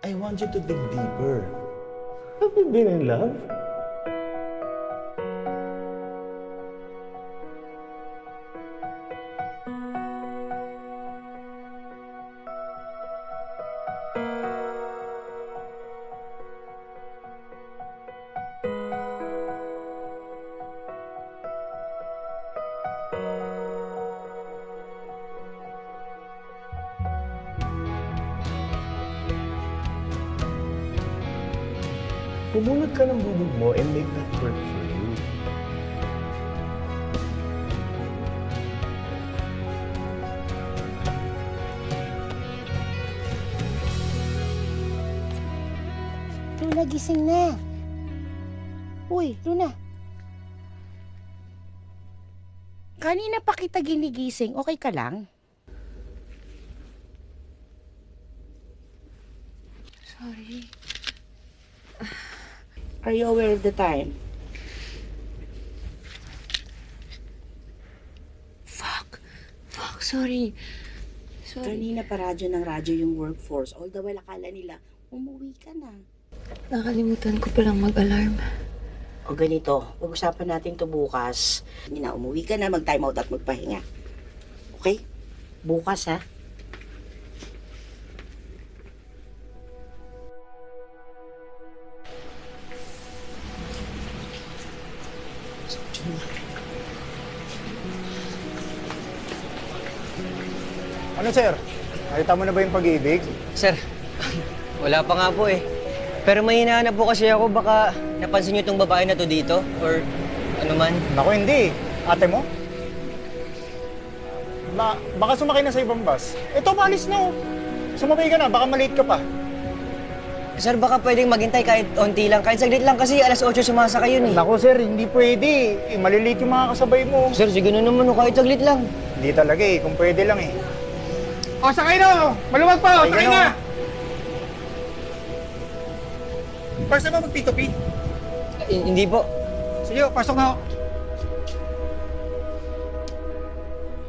I want you to dig deeper. Have you been in love? Pumunod ka ng bubog mo and make that work for you. Luna, gising na. Uy, Luna. Kanina pa kita ginigising. Okay ka lang? Sorry. Are you aware of the time? Fuck, sorry. Kanina pa radyo ng radyo yung workforce. All the while akala nila, umuwi ka na. Nakalimutan ko palang mag-alarm. O ganito, pag-usapan natin to bukas. Hindi na, umuwi ka na, mag-time out at magpahinga. Okay? Bukas, ha? Ano, sir? Nakita mo na ba yung pag-ibig? Sir, wala pa nga po eh. Pero may hinahanap po kasi ako, baka napansin niyo itong babae na to dito? Or ano man? Naku, hindi. Ate mo? Baka sumakay na sa ibang bus. Ito, maalis na oh. Sumakay ka na, baka malate ka pa. Sir, baka pwedeng maghintay kahit onti lang, kahit saglit lang kasi alas 8 sumasakay yun eh. Naku, sir, hindi pwede. Malilate yung mga kasabay mo. Sir, sige na naman kahit saglit lang. Hindi talaga eh, kung pwede lang eh. O, sakay na! Maluwag pa! Sakay na! First na ba mag-P2P? Hindi po. Sige, pasok na ako.